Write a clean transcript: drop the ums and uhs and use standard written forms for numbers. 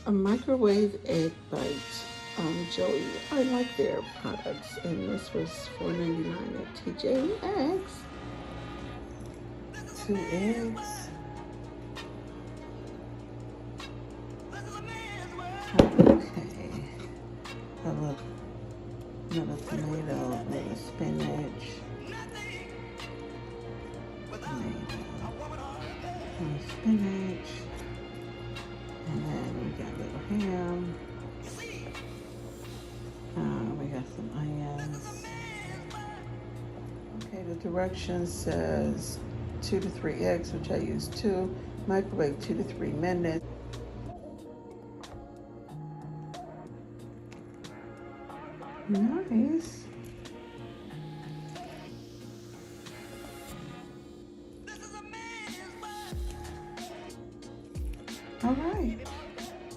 a microwave egg bite. Joie. I like their products, and this was $4.99 at TJX. 2 eggs. Okay. A little, another tomato, little spinach. Tomato, some spinach, and then we got little ham. We got some onions. Okay, the directions says 2 to 3 eggs, which I use 2. Microwave 2 to 3 minutes. Nice.